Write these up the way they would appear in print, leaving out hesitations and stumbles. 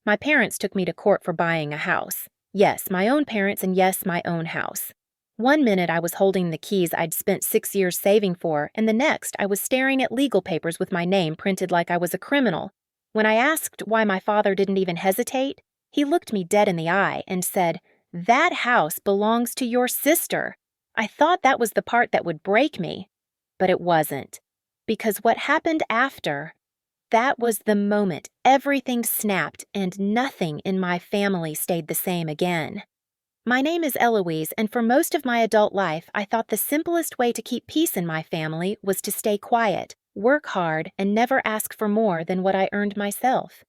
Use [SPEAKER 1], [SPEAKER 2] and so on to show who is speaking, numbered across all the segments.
[SPEAKER 1] My parents took me to court for buying a house. Yes, my own parents, and yes, my own house. One minute I was holding the keys I'd spent 6 years saving for, and the next I was staring at legal papers with my name printed like I was a criminal. When I asked why my father didn't even hesitate, he looked me dead in the eye and said, "That house belongs to your sister." I thought that was the part that would break me, but it wasn't. Because what happened after, that was the moment everything snapped and nothing in my family stayed the same again. My name is Eloise, and for most of my adult life, I thought the simplest way to keep peace in my family was to stay quiet, work hard, and never ask for more than what I earned myself.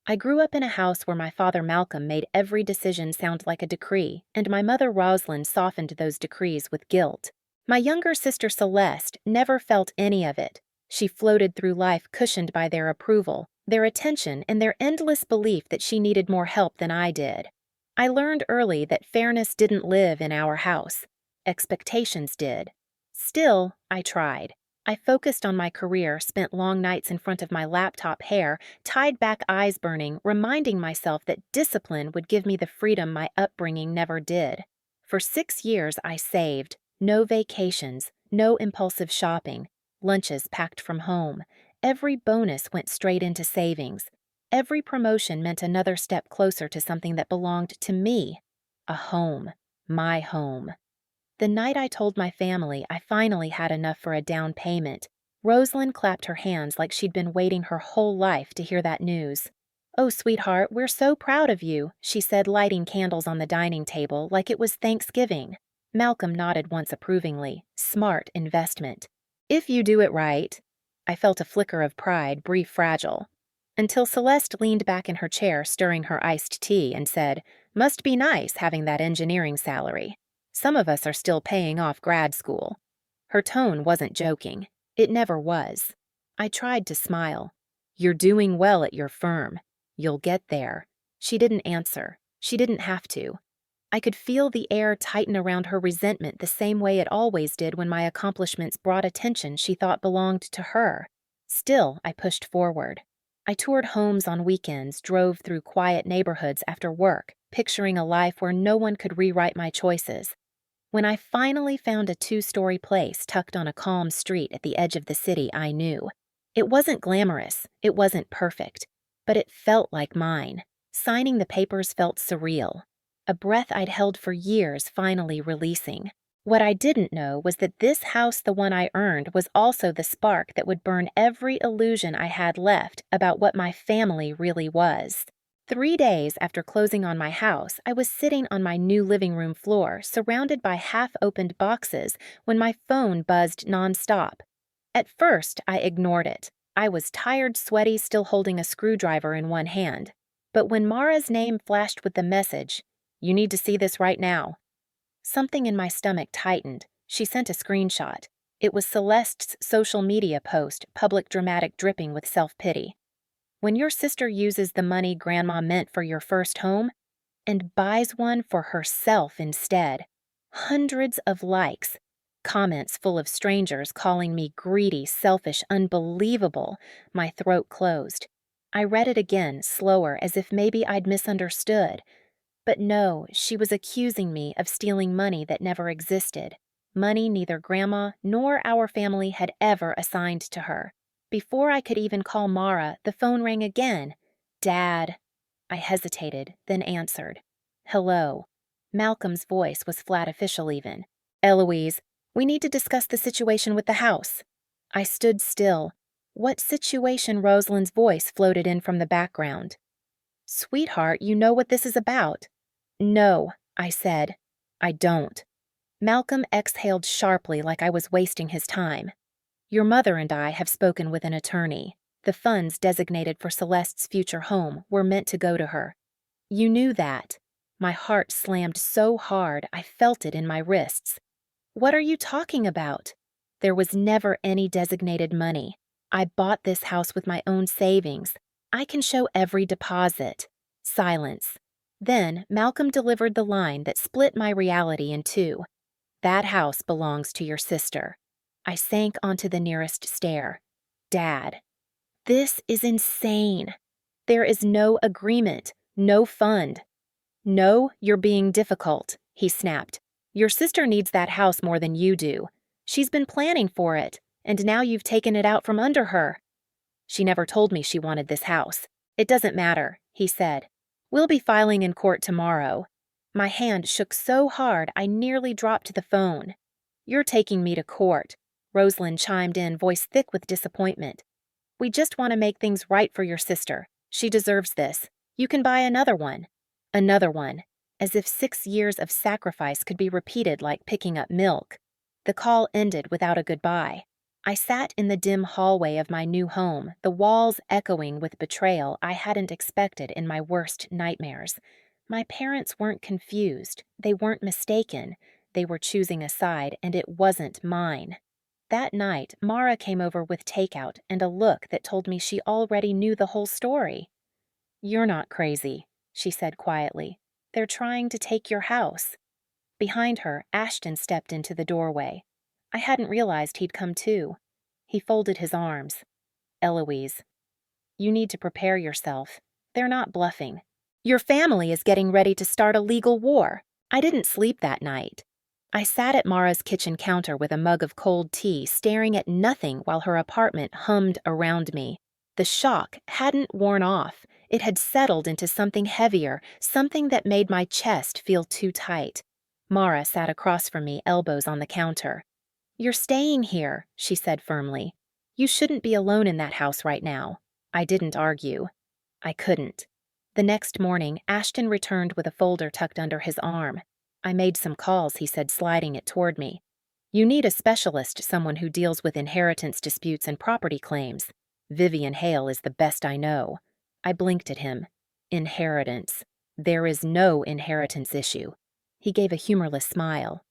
[SPEAKER 1] I grew up in a house where my father Malcolm made every decision sound like a decree, and my mother Rosalind softened those decrees with guilt. My younger sister Celeste never felt any of it. She floated through life cushioned by their approval, their attention, and their endless belief that she needed more help than I did. I learned early that fairness didn't live in our house. Expectations did. Still, I tried. I focused on my career, spent long nights in front of my laptop, hair tied back, eyes burning, reminding myself that discipline would give me the freedom my upbringing never did. For 6 years I saved. No vacations, no impulsive shopping, lunches packed from home. Every bonus went straight into savings. Every promotion meant another step closer to something that belonged to me. A home. My home. The night I told my family I finally had enough for a down payment, Rosalind clapped her hands like she'd been waiting her whole life to hear that news. "Oh, sweetheart, we're so proud of you," she said, lighting candles on the dining table like it was Thanksgiving. Malcolm nodded once approvingly. Smart investment. "If you do it right." I felt a flicker of pride, brief, fragile. Until Celeste leaned back in her chair, stirring her iced tea, and said, "Must be nice having that engineering salary. Some of us are still paying off grad school." Her tone wasn't joking. It never was. I tried to smile. "You're doing well at your firm. You'll get there." She didn't answer. She didn't have to. I could feel the air tighten around her resentment the same way it always did when my accomplishments brought attention she thought belonged to her. Still, I pushed forward. I toured homes on weekends, drove through quiet neighborhoods after work, picturing a life where no one could rewrite my choices. When I finally found a 2-story place tucked on a calm street at the edge of the city, I knew. It wasn't glamorous, it wasn't perfect, but it felt like mine. Signing the papers felt surreal. A breath I'd held for years finally releasing. What I didn't know was that this house, the one I earned, was also the spark that would burn every illusion I had left about what my family really was. 3 days after closing on my house, I was sitting on my new living room floor, surrounded by half-opened boxes, when my phone buzzed nonstop. At first, I ignored it. I was tired, sweaty, still holding a screwdriver in one hand. But when Mara's name flashed with the message, "You need to see this right now," something in my stomach tightened. She sent a screenshot. It was Celeste's social media post, public dramatic dripping with self-pity. "When your sister uses the money Grandma meant for your first home and buys one for herself instead." Hundreds of likes. Comments full of strangers calling me greedy, selfish, unbelievable. My throat closed. I read it again, slower, as if maybe I'd misunderstood. But no, she was accusing me of stealing money that never existed. Money neither Grandma nor our family had ever assigned to her. Before I could even call Mara, the phone rang again. "Dad." I hesitated, then answered. "Hello." Malcolm's voice was flat official even. "Eloise, we need to discuss the situation with the house." I stood still. What situation? Rosalind's voice floated in from the background. "Sweetheart, you know what this is about." "No," I said. "I don't." Malcolm exhaled sharply like I was wasting his time. "Your mother and I have spoken with an attorney. The funds designated for Celeste's future home were meant to go to her. You knew that." My heart slammed so hard I felt it in my wrists. "What are you talking about?" "There was never any designated money. I bought this house with my own savings. I can show every deposit." Silence. Then Malcolm delivered the line that split my reality in two. "That house belongs to your sister." I sank onto the nearest stair. "Dad." This is insane. There is no agreement, No fund. No, you're being difficult, he snapped. Your sister needs that house more than you do. She's been planning for it, and now you've taken it out from under her. She never told me she wanted this house. It doesn't matter, he said. We'll be filing in court tomorrow. My hand shook so hard I nearly dropped the phone. You're taking me to court, Rosalind chimed in, voice thick with disappointment. We just want to make things right for your sister. She deserves this. You can buy another one. Another one, as if 6 years of sacrifice could be repeated like picking up milk. The call ended without a goodbye. I sat in the dim hallway of my new home, the walls echoing with betrayal I hadn't expected in my worst nightmares. My parents weren't confused. They weren't mistaken. They were choosing a side, and it wasn't mine. That night, Mara came over with takeout and a look that told me she already knew the whole story. You're not crazy, she said quietly. They're trying to take your house. Behind her, Ashton stepped into the doorway. I hadn't realized he'd come too. He folded his arms. Eloise, you need to prepare yourself. They're not bluffing. Your family is getting ready to start a legal war. I didn't sleep that night. I sat at Mara's kitchen counter with a mug of cold tea, staring at nothing while her apartment hummed around me. The shock hadn't worn off. It had settled into something heavier, something that made my chest feel too tight. Mara sat across from me, elbows on the counter. You're staying here, she said firmly. You shouldn't be alone in that house right now. I didn't argue. I couldn't. The next morning, Ashton returned with a folder tucked under his arm. I made some calls, he said, sliding it toward me. You need a specialist, someone who deals with inheritance disputes and property claims. Vivian Hale is the best I know. I blinked at him. Inheritance. There is no inheritance issue. He gave a humorless smile.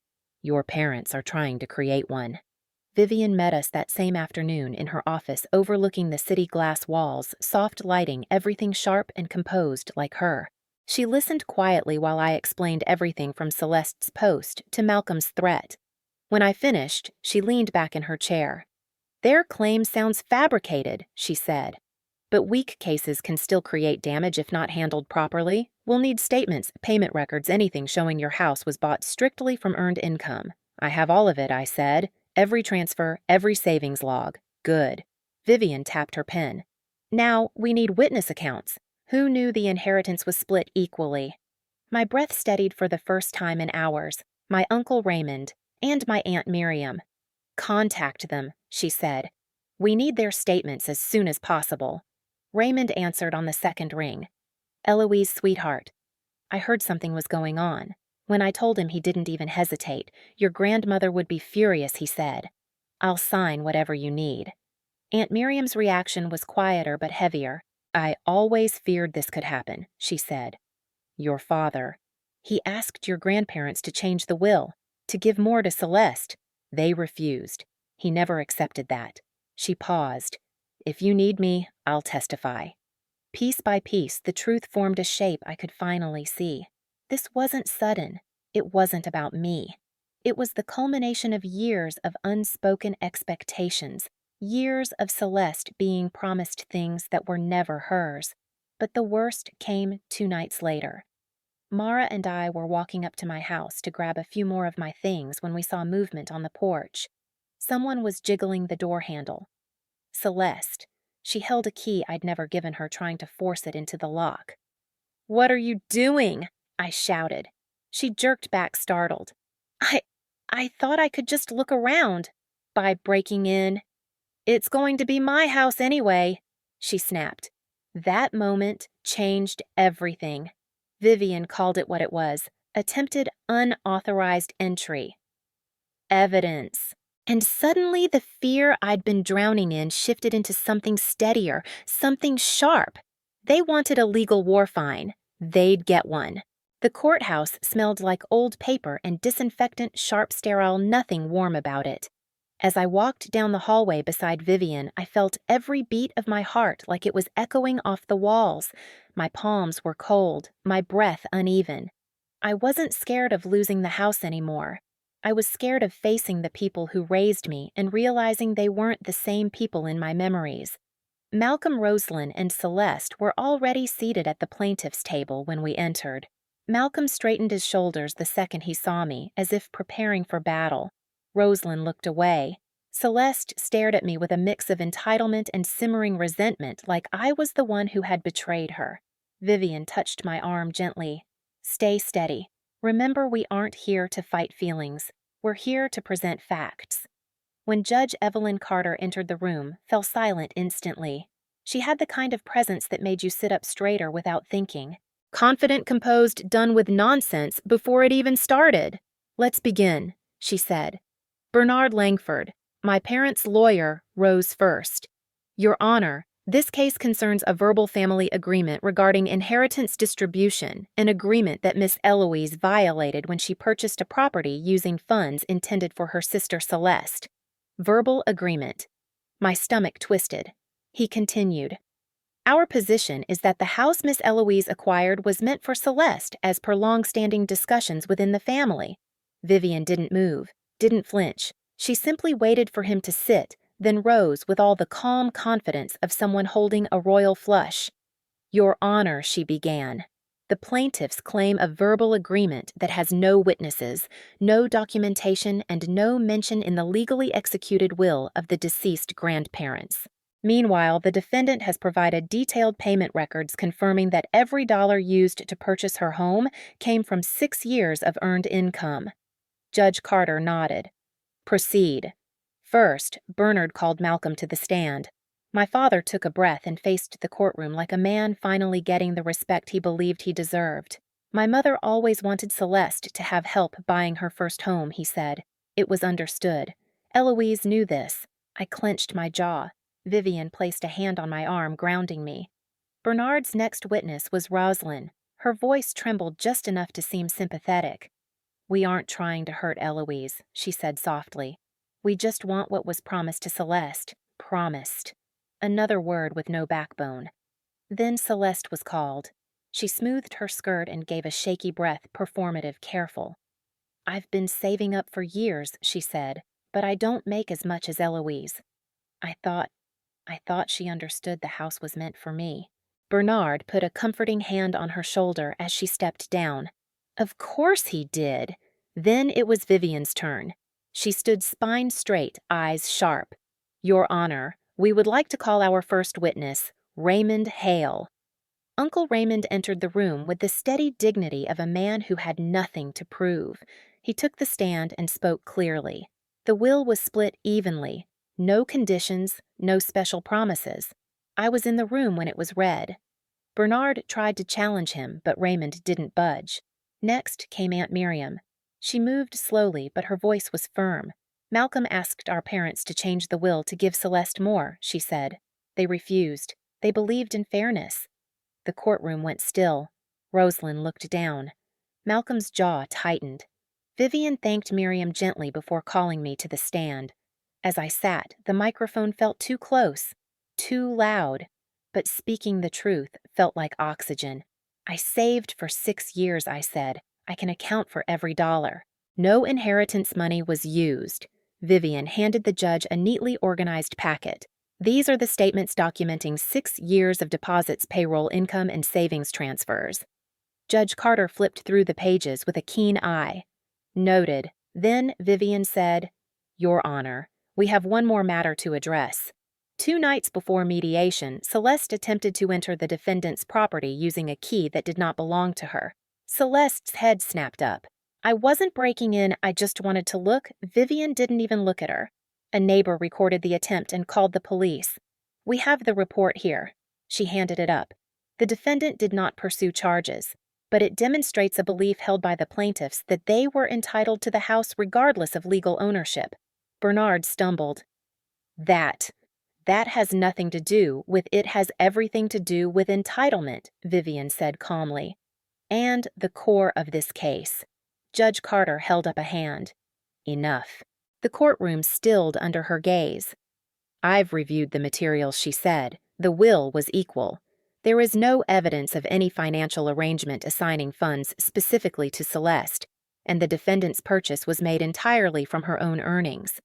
[SPEAKER 1] Your parents are trying to create one. Vivian met us that same afternoon in her office overlooking the city glass walls, soft lighting, everything sharp and composed like her. She listened quietly while I explained everything from Celeste's post to Malcolm's threat. When I finished, she leaned back in her chair. Their claim sounds fabricated, she said. But weak cases can still create damage if not handled properly. We'll need statements, payment records, anything showing your house was bought strictly from earned income. I have all of it, I said. Every transfer, every savings log. Good. Vivian tapped her pen. Now, we need witness accounts. Who knew the inheritance was split equally? My breath steadied for the first time in hours. My Uncle Raymond and my Aunt Miriam. Contact them, she said. We need their statements as soon as possible. Raymond answered on the second ring. Eloise, sweetheart. I heard something was going on. When I told him, he didn't even hesitate. Your grandmother would be furious, he said. I'll sign whatever you need. Aunt Miriam's reaction was quieter but heavier. I always feared this could happen, she said. Your father. He asked your grandparents to change the will, to give more to Celeste. They refused. He never accepted that. She paused. If you need me, I'll testify. Piece by piece, the truth formed a shape I could finally see. This wasn't sudden. It wasn't about me. It was the culmination of years of unspoken expectations, years of Celeste being promised things that were never hers. But the worst came 2 nights later. Mara and I were walking up to my house to grab a few more of my things when we saw movement on the porch. Someone was jiggling the door handle. Celeste. She held a key I'd never given her, trying to force it into the lock. What are you doing? I shouted. She jerked back, startled. I thought I could just look around. By breaking in. It's going to be my house anyway, she snapped. That moment changed everything. Vivian called it what it was, attempted unauthorized entry. Evidence. And suddenly the fear I'd been drowning in shifted into something steadier, something sharp. They wanted a legal war fine. They'd get one. The courthouse smelled like old paper and disinfectant, sharp, sterile, nothing warm about it. As I walked down the hallway beside Vivian, I felt every beat of my heart like it was echoing off the walls. My palms were cold, my breath uneven. I wasn't scared of losing the house anymore. I was scared of facing the people who raised me and realizing they weren't the same people in my memories. Malcolm, Rosalind, and Celeste were already seated at the plaintiff's table when we entered. Malcolm straightened his shoulders the second he saw me, as if preparing for battle. Rosalind looked away. Celeste stared at me with a mix of entitlement and simmering resentment, like I was the one who had betrayed her. Vivian touched my arm gently. "Stay steady. Remember, we aren't here to fight feelings. We're here to present facts." When Judge Evelyn Carter entered the room, fell silent instantly. She had the kind of presence that made you sit up straighter without thinking. Confident, composed, done with nonsense before it even started. "Let's begin," she said. Bernard Langford, my parents' lawyer, rose first. "Your Honor, this case concerns a verbal family agreement regarding inheritance distribution, an agreement that Miss Eloise violated when she purchased a property using funds intended for her sister Celeste. Verbal agreement." My stomach twisted. He continued. "Our position is that the house Miss Eloise acquired was meant for Celeste as per long-standing discussions within the family." Vivian didn't move, didn't flinch. She simply waited for him to sit, then rose with all the calm confidence of someone holding a royal flush. "Your Honor," she began, "the plaintiffs claim a verbal agreement that has no witnesses, no documentation, and no mention in the legally executed will of the deceased grandparents. Meanwhile, the defendant has provided detailed payment records confirming that every dollar used to purchase her home came from 6 years of earned income." Judge Carter nodded. "Proceed." First, Bernard called Malcolm to the stand. My father took a breath and faced the courtroom like a man finally getting the respect he believed he deserved. "My mother always wanted Celeste to have help buying her first home," he said. "It was understood. Eloise knew this." I clenched my jaw. Vivian placed a hand on my arm, grounding me. Bernard's next witness was Rosalind. Her voice trembled just enough to seem sympathetic. "We aren't trying to hurt Eloise," she said softly. "We just want what was promised to Celeste. Promised." Another word with no backbone. Then Celeste was called. She smoothed her skirt and gave a shaky breath, performative, careful. "I've been saving up for years," she said, "but I don't make as much as Eloise." I thought she understood the house was meant for me. Bernard put a comforting hand on her shoulder as she stepped down. Of course he did. Then it was Vivian's turn. She stood spine straight, eyes sharp. "Your Honor, we would like to call our first witness, Raymond Hale." Uncle Raymond entered the room with the steady dignity of a man who had nothing to prove. He took the stand and spoke clearly. The will was split evenly. No conditions, no special promises. I was in the room when it was read. Bernard tried to challenge him, but Raymond didn't budge. Next came Aunt Miriam. She moved slowly, but her voice was firm. "Malcolm asked our parents to change the will to give Celeste more," she said. "They refused. They believed in fairness." The courtroom went still. Rosalind looked down. Malcolm's jaw tightened. Vivian thanked Miriam gently before calling me to the stand. As I sat, the microphone felt too close, too loud, but speaking the truth felt like oxygen. "I saved for 6 years," I said. "I can account for every dollar." No inheritance money was used. Vivian handed the judge a neatly organized packet. "These are the statements documenting 6 years of deposits, payroll, income, and savings transfers." Judge Carter flipped through the pages with a keen eye. "Noted." Then Vivian said, "Your Honor, we have one more matter to address. 2 nights before mediation, Celeste attempted to enter the defendant's property using a key that did not belong to her. Celeste's head snapped up. I wasn't breaking in, I just wanted to look. Vivian didn't even look at her. A neighbor recorded the attempt and called the police. We have the report here." She handed it up. The defendant did not pursue charges, but it demonstrates a belief held by the plaintiffs that they were entitled to the house regardless of legal ownership. Bernard stumbled. That has nothing to do with it has everything to do with entitlement," Vivian said calmly. "And the core of this case." Judge Carter held up a hand. "Enough." The courtroom stilled under her gaze. "I've reviewed the materials," she said. "The will was equal. There is no evidence of any financial arrangement assigning funds specifically to Celeste, and the defendant's purchase was made entirely from her own earnings."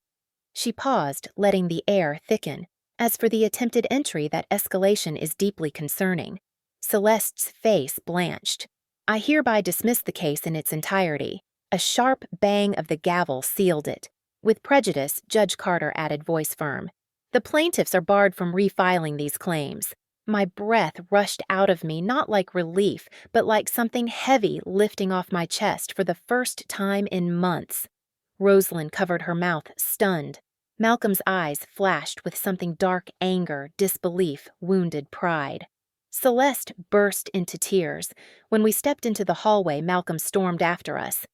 [SPEAKER 1] She paused, letting the air thicken. As for the attempted entry, that escalation is deeply concerning. Celeste's face blanched. I hereby dismiss the case in its entirety. A sharp bang of the gavel sealed it. With prejudice, Judge Carter added, voice firm. The plaintiffs are barred from refiling these claims. My breath rushed out of me, not like relief, but like something heavy lifting off my chest for the first time in months. Rosalind covered her mouth, stunned. Malcolm's eyes flashed with something dark: anger, disbelief, wounded pride. Celeste burst into tears. When we stepped into the hallway, Malcolm stormed after us.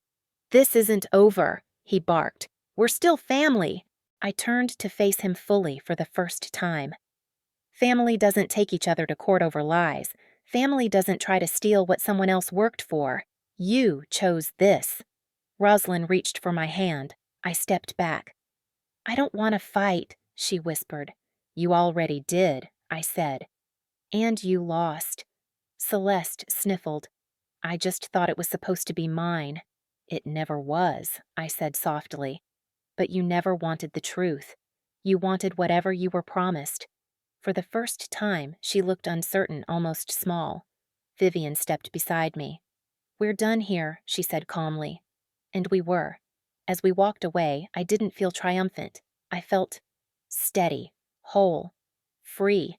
[SPEAKER 1] "This isn't over," he barked. "We're still family." I turned to face him fully for the first time. Family doesn't take each other to court over lies. Family doesn't try to steal what someone else worked for. You chose this. Rosalind reached for my hand. I stepped back. "I don't want to fight," she whispered. "You already did," I said. "And you lost." Celeste sniffled. "I just thought it was supposed to be mine." "It never was," I said softly. "But you never wanted the truth. You wanted whatever you were promised." For the first time, she looked uncertain, almost small. Vivian stepped beside me. "We're done here," she said calmly. And we were. As we walked away, I didn't feel triumphant. I felt steady, whole, free.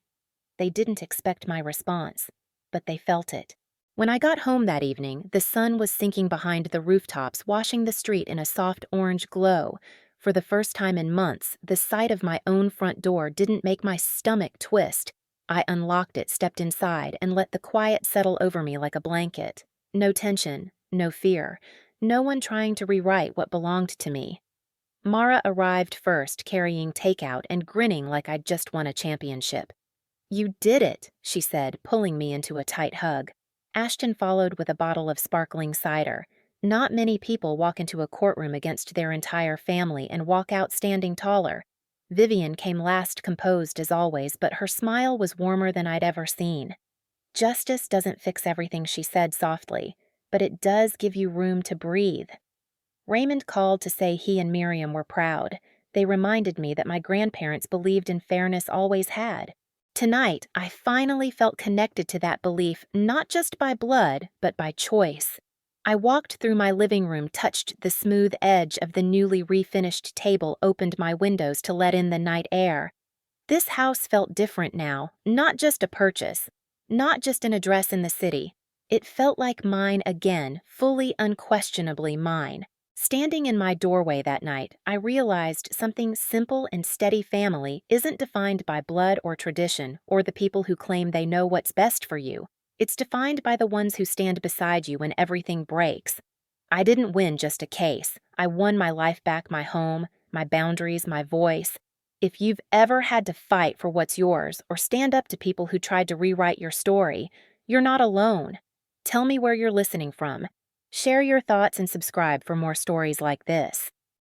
[SPEAKER 1] They didn't expect my response, but they felt it. When I got home that evening, the sun was sinking behind the rooftops, washing the street in a soft orange glow. For the first time in months, the sight of my own front door didn't make my stomach twist. I unlocked it, stepped inside, and let the quiet settle over me like a blanket. No tension, no fear, no one trying to rewrite what belonged to me. Mara arrived first, carrying takeout and grinning like I'd just won a championship. "You did it," she said, pulling me into a tight hug. Ashton followed with a bottle of sparkling cider. Not many people walk into a courtroom against their entire family and walk out standing taller. Vivian came last, composed as always, but her smile was warmer than I'd ever seen. "Justice doesn't fix everything," she said softly, "but it does give you room to breathe." Raymond called to say he and Miriam were proud. They reminded me that my grandparents believed in fairness, always had. Tonight, I finally felt connected to that belief, not just by blood, but by choice. I walked through my living room, touched the smooth edge of the newly refinished table, opened my windows to let in the night air. This house felt different now, not just a purchase, not just an address in the city. It felt like mine again, fully, unquestionably mine. Standing in my doorway that night, I realized something simple and steady: family isn't defined by blood or tradition or the people who claim they know what's best for you. It's defined by the ones who stand beside you when everything breaks. I didn't win just a case. I won my life back, my home, my boundaries, my voice. If you've ever had to fight for what's yours or stand up to people who tried to rewrite your story, you're not alone. Tell me where you're listening from. Share your thoughts and subscribe for more stories like this.